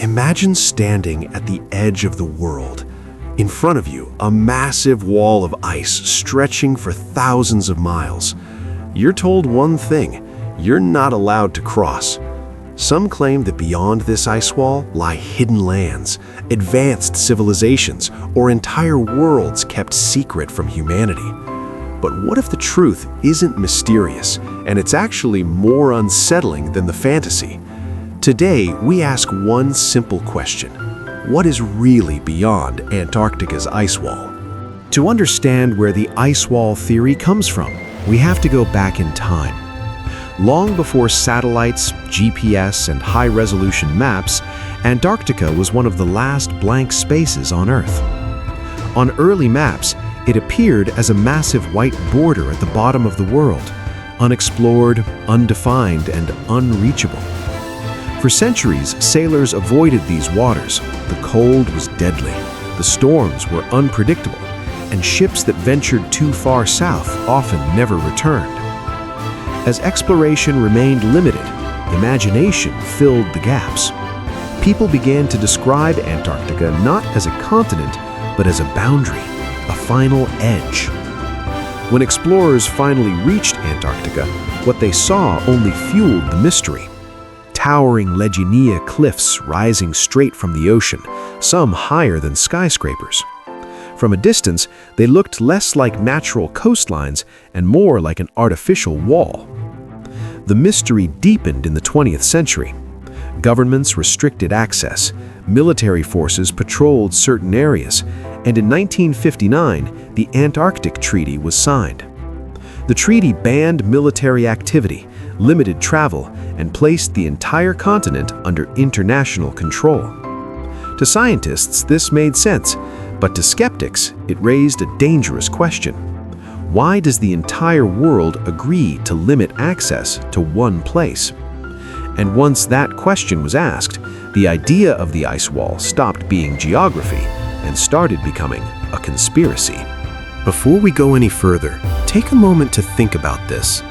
Imagine standing at the edge of the world. In front of you, a massive wall of ice stretching for thousands of miles. You're told one thing: you're not allowed to cross. Some claim that beyond this ice wall lie hidden lands, advanced civilizations, or entire worlds kept secret from humanity. But what if the truth isn't mysterious, and it's actually more unsettling than the fantasy? Today, we ask one simple question: what is really beyond Antarctica's ice wall? To understand where the ice wall theory comes from, we have to go back in time. Long before satellites, GPS, and high-resolution maps, Antarctica was one of the last blank spaces on Earth. On early maps, it appeared as a massive white border at the bottom of the world, unexplored, undefined, and unreachable. For centuries, sailors avoided these waters. The cold was deadly, the storms were unpredictable, and ships that ventured too far south often never returned. As exploration remained limited, imagination filled the gaps. People began to describe Antarctica not as a continent, but as a boundary, a final edge. When explorers finally reached Antarctica, what they saw only fueled the mystery. Towering Leginia cliffs rising straight from the ocean, some higher than skyscrapers. From a distance, they looked less like natural coastlines and more like an artificial wall. The mystery deepened in the 20th century. Governments restricted access, military forces patrolled certain areas, and in 1959, the Antarctic Treaty was signed. The treaty banned military activity, limited travel, and placed the entire continent under international control. To scientists, this made sense, but to skeptics, it raised a dangerous question. Why does the entire world agree to limit access to one place? And once that question was asked, the idea of the ice wall stopped being geography and started becoming a conspiracy. Before we go any further, take a moment to think about this.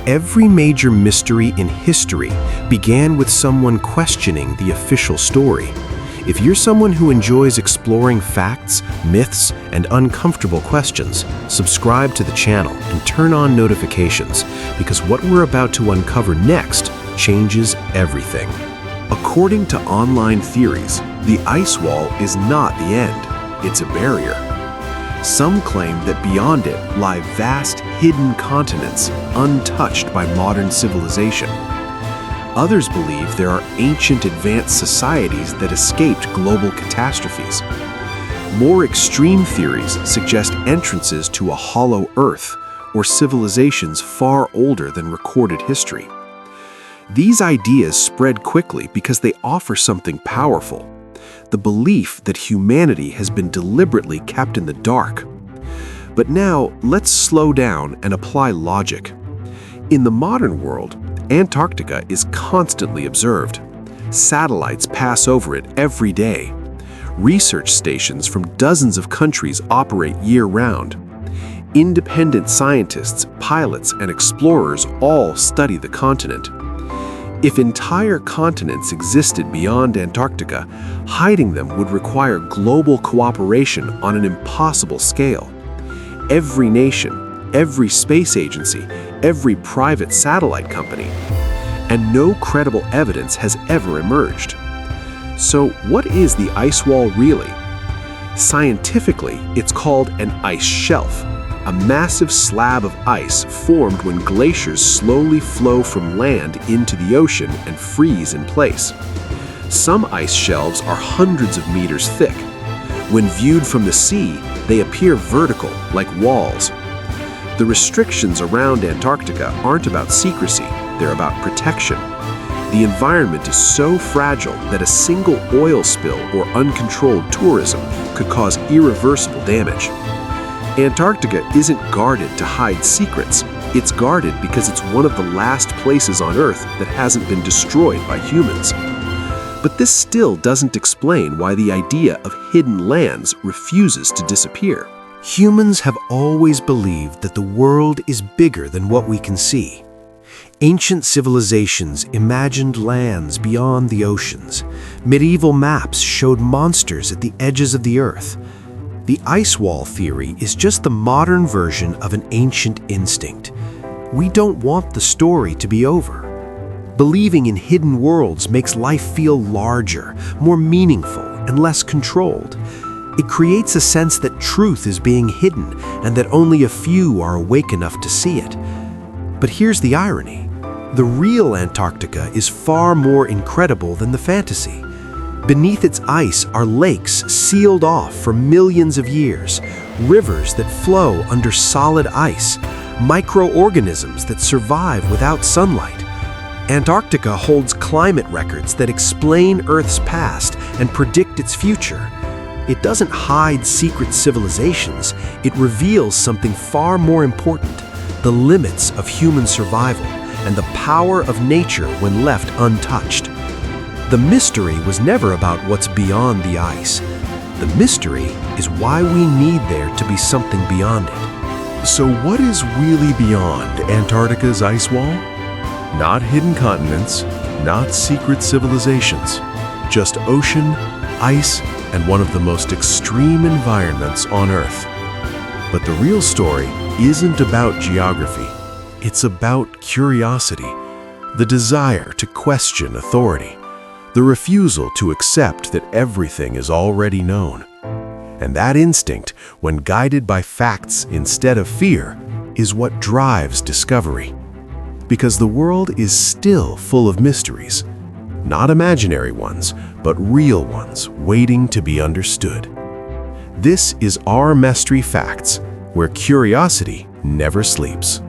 Every major mystery in history began with someone questioning the official story. If you're someone who enjoys exploring facts, myths, and uncomfortable questions, subscribe to the channel and turn on notifications, because what we're about to uncover next changes everything. According to online theories, the ice wall is not the end, it's a barrier. Some claim that beyond it lie vast, hidden continents untouched by modern civilization. Others believe there are ancient advanced societies that escaped global catastrophes. More extreme theories suggest entrances to a hollow Earth or civilizations far older than recorded history. These ideas spread quickly because they offer something powerful: the belief that humanity has been deliberately kept in the dark. But now, let's slow down and apply logic. In the modern world, Antarctica is constantly observed. Satellites pass over it every day. Research stations from dozens of countries operate year-round. Independent scientists, pilots, and explorers all study the continent. If entire continents existed beyond Antarctica, hiding them would require global cooperation on an impossible scale. Every nation, every space agency, every private satellite company, and no credible evidence has ever emerged. So what is the ice wall really? Scientifically, it's called an ice shelf, a massive slab of ice formed when glaciers slowly flow from land into the ocean and freeze in place. Some ice shelves are hundreds of meters thick. When viewed from the sea, they appear vertical, like walls. The restrictions around Antarctica aren't about secrecy, they're about protection. The environment is so fragile that a single oil spill or uncontrolled tourism could cause irreversible damage. Antarctica isn't guarded to hide secrets. It's guarded because it's one of the last places on Earth that hasn't been destroyed by humans. But this still doesn't explain why the idea of hidden lands refuses to disappear. Humans have always believed that the world is bigger than what we can see. Ancient civilizations imagined lands beyond the oceans. Medieval maps showed monsters at the edges of the earth. The ice wall theory is just the modern version of an ancient instinct. We don't want the story to be over. Believing in hidden worlds makes life feel larger, more meaningful, and less controlled. It creates a sense that truth is being hidden and that only a few are awake enough to see it. But here's the irony. The real Antarctica is far more incredible than the fantasy. Beneath its ice are lakes sealed off for millions of years, rivers that flow under solid ice, microorganisms that survive without sunlight. Antarctica holds climate records that explain Earth's past and predict its future. It doesn't hide secret civilizations, it reveals something far more important: the limits of human survival and the power of nature when left untouched. The mystery was never about what's beyond the ice. The mystery is why we need there to be something beyond it. So what is really beyond Antarctica's ice wall? Not hidden continents, not secret civilizations, just ocean, ice, and one of the most extreme environments on Earth. But the real story isn't about geography. It's about curiosity, the desire to question authority, the refusal to accept that everything is already known. And that instinct, when guided by facts instead of fear, is what drives discovery. Because the world is still full of mysteries, not imaginary ones, but real ones waiting to be understood. This is R Mestrey Facts, where curiosity never sleeps.